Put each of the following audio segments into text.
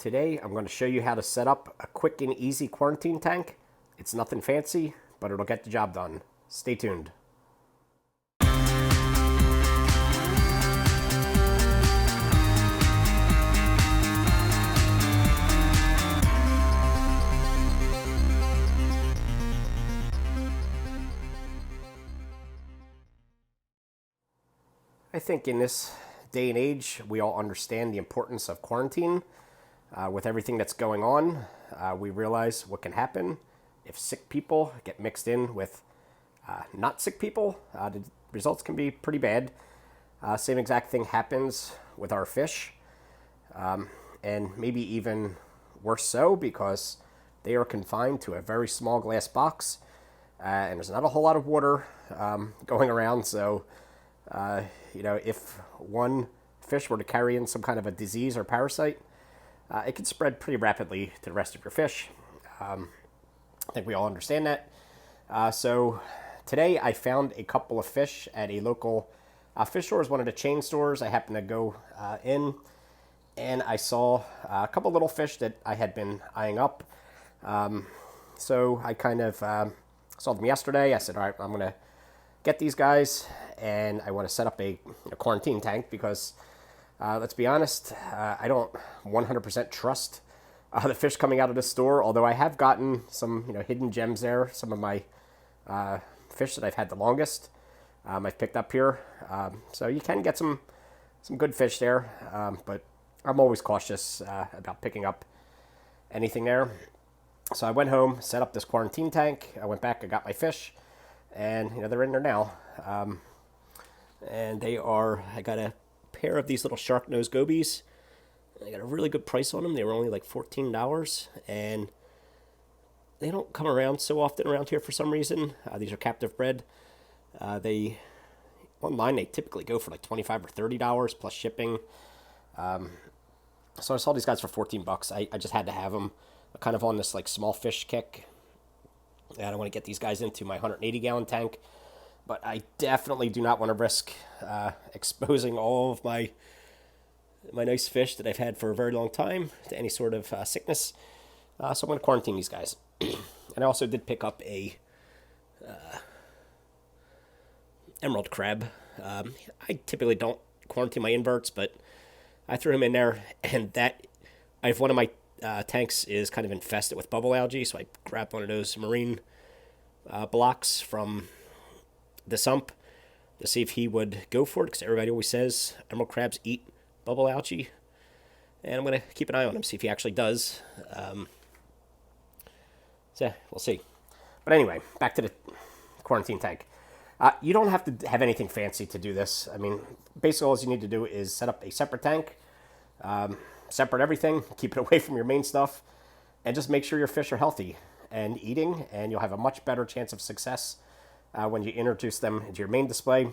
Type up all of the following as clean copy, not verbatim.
Today I'm going to show you how to set up a quick and easy quarantine tank. It's nothing fancy, but it'll get the job done. Stay tuned. I think in this day and age, we all understand the importance of quarantine. With everything that's going on, we realize what can happen if sick people get mixed in with not sick people. The results can be pretty bad. Same exact thing happens with our fish, and maybe even worse so because they are confined to a very small glass box, and there's not a whole lot of water going around. So, if one fish were to carry in some kind of a disease or parasite, it can spread pretty rapidly to the rest of your fish. I think we all understand that. So today I found a couple of fish at a local fish store. It was one of the chain stores. I happened to go in and I saw a couple little fish that I had been eyeing up. So I kind of saw them yesterday. I said, all right, I'm going to get these guys and I want to set up a quarantine tank because let's be honest, I don't 100% trust the fish coming out of the store, although I have gotten some hidden gems there. Some of my fish that I've had the longest I've picked up here. So you can get some good fish there, but I'm always cautious about picking up anything there. So I went home, set up this quarantine tank. I went back, I got my fish, and they're in there now. And they are, I got a pair of these little shark nose gobies. I got a really good price on them. They were only like $14, and they don't come around so often around here for some reason. These are captive bred. They online they typically go for like $25 or $30 plus shipping. So I saw these guys for $14. I just had to have them. I'm kind of on this like small fish kick, and I want to get these guys into my 180-gallon tank. But I definitely do not want to risk exposing all of my nice fish that I've had for a very long time to any sort of sickness. So I'm going to quarantine these guys. And I also did pick up a emerald crab. I typically don't quarantine my inverts, but I threw him in there, and I have one of my tanks is kind of infested with bubble algae, so I grabbed one of those marine blocks from the sump to see if he would go for it, because everybody always says emerald crabs eat bubble algae, and I'm going to keep an eye on him, see if he actually does. So we'll see. But anyway, back to the quarantine tank. You don't have to have anything fancy to do this. I mean, basically all you need to do is set up a separate tank, separate everything, keep it away from your main stuff, and just make sure your fish are healthy and eating, and you'll have a much better chance of success when you introduce them into your main display.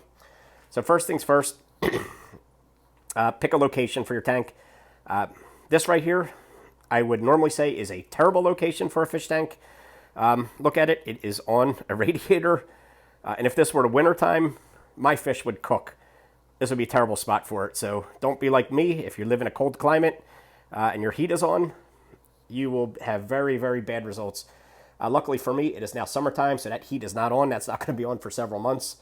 So first things first, pick a location for your tank. This right here, I would normally say is a terrible location for a fish tank. Look at it. It is on a radiator. And if this were the winter time, my fish would cook. This would be a terrible spot for it. So don't be like me. If you live in a cold climate and your heat is on, you will have very, very bad results. Luckily for me, it is now summertime, so that heat is not on. That's not going to be on for several months.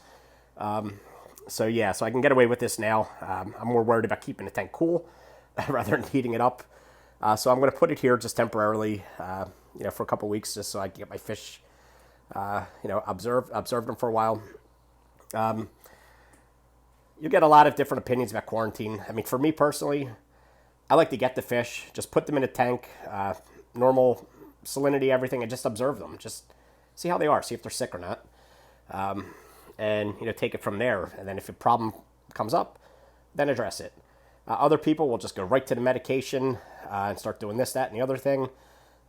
So I can get away with this now. I'm more worried about keeping the tank cool rather than heating it up. So I'm going to put it here just temporarily, for a couple weeks, just so I can get my fish, observe them for a while. You get a lot of different opinions about quarantine. I mean, for me personally, I like to get the fish, just put them in a tank, normal salinity, everything, and just observe them. Just see how they are, see if they're sick or not. And take it from there. And then if a problem comes up, then address it. Other people will just go right to the medication and start doing this, that, and the other thing.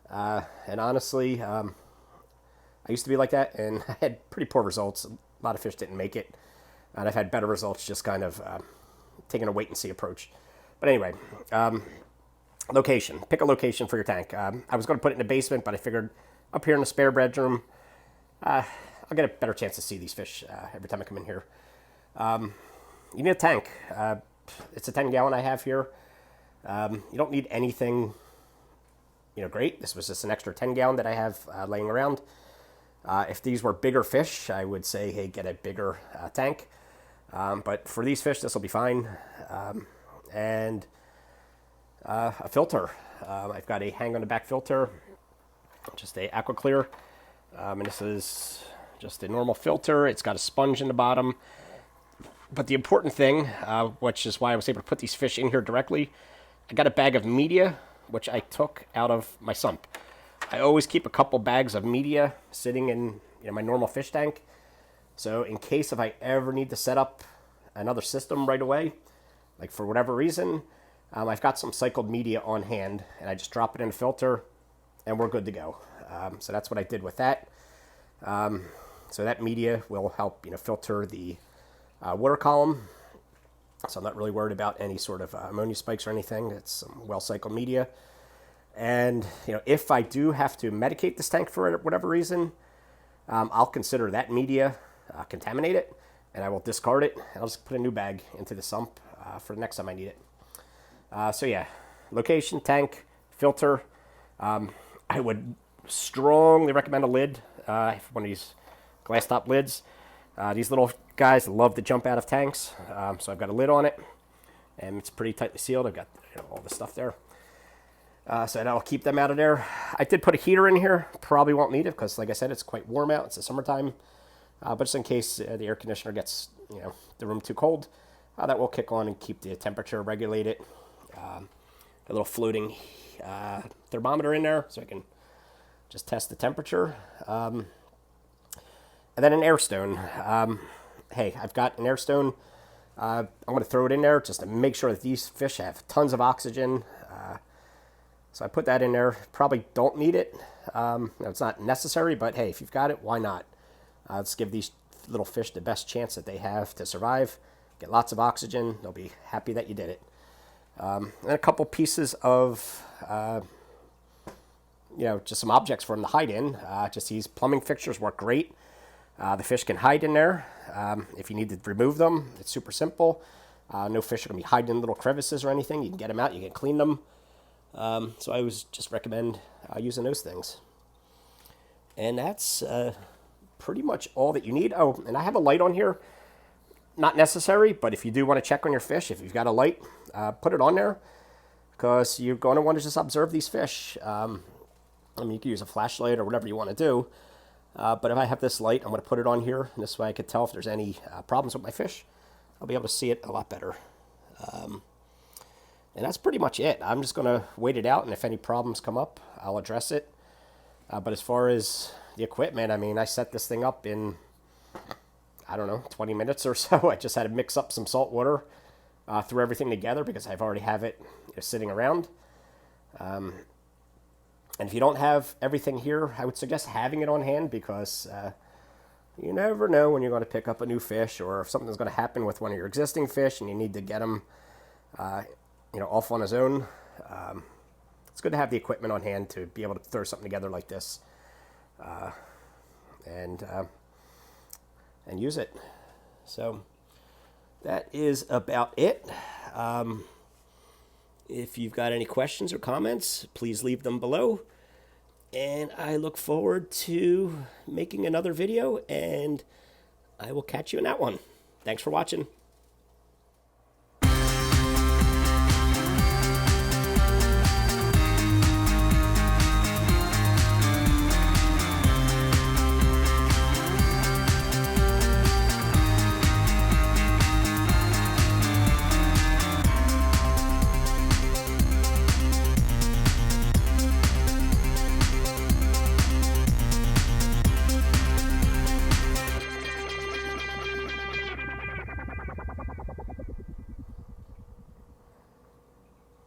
And honestly, I used to be like that, and I had pretty poor results. A lot of fish didn't make it. And I've had better results just kind of taking a wait-and-see approach. But anyway, location. Pick a location for your tank. I was going to put it in the basement, but I figured up here in the spare bedroom, I'll get a better chance to see these fish every time I come in here. You need a tank. It's a 10-gallon I have here. You don't need anything great. This was just an extra 10 gallon that I have laying around. If these were bigger fish, I would say, hey, get a bigger tank. But for these fish, this will be fine. And a filter. I've got a hang on the back filter, just a aqua clear. And this is just a normal filter. It's got a sponge in the bottom. But the important thing, which is why I was able to put these fish in here directly, I got a bag of media, which I took out of my sump. I always keep a couple bags of media sitting in my normal fish tank. So in case if I ever need to set up another system right away, like for whatever reason, I've got some cycled media on hand, and I just drop it in a filter, and we're good to go. So that's what I did with that. So that media will help filter the water column. So I'm not really worried about any sort of ammonia spikes or anything. It's some well-cycled media. And if I do have to medicate this tank for whatever reason, I'll consider that media contaminated, and I will discard it. I'll just put a new bag into the sump for the next time I need it. So yeah, location, tank, filter. I would strongly recommend a lid, one of these glass top lids. These little guys love to jump out of tanks, so I've got a lid on it, and it's pretty tightly sealed. I've got all the stuff there. So that'll keep them out of there. I did put a heater in here. Probably won't need it because, like I said, it's quite warm out. It's the summertime. But just in case the air conditioner gets the room too cold, that will kick on and keep the temperature regulated. A little floating thermometer in there so I can just test the temperature. And then an air stone. Hey, I've got an air stone. I'm going to throw it in there just to make sure that these fish have tons of oxygen. So I put that in there. Probably don't need it. It's not necessary, but hey, if you've got it, why not? Let's give these little fish the best chance that they have to survive. Get lots of oxygen. They'll be happy that you did it. And a couple pieces of, just some objects for them to hide in. Just these plumbing fixtures work great. The fish can hide in there. If you need to remove them, it's super simple. No fish are going to be hiding in little crevices or anything. You can get them out. You can clean them. So I always just recommend using those things. And that's pretty much all that you need. Oh, and I have a light on here. Not necessary, but if you do want to check on your fish, if you've got a light, put it on there because you're going to want to just observe these fish. You can use a flashlight or whatever you want to do. But if I have this light, I'm going to put it on here. And this way I can tell if there's any problems with my fish. I'll be able to see it a lot better. And that's pretty much it. I'm just going to wait it out, and if any problems come up, I'll address it. But as far as the equipment, I set this thing up in, 20 minutes or so. I just had to mix up some salt water, threw everything together because I've already have it sitting around. And if you don't have everything here, I would suggest having it on hand because you never know when you're going to pick up a new fish or if something's going to happen with one of your existing fish and you need to get them off on his own. It's good to have the equipment on hand to be able to throw something together like this and use it. So that is about it. If you've got any questions or comments, please leave them below. And I look forward to making another video, and I will catch you in that one. Thanks for watching.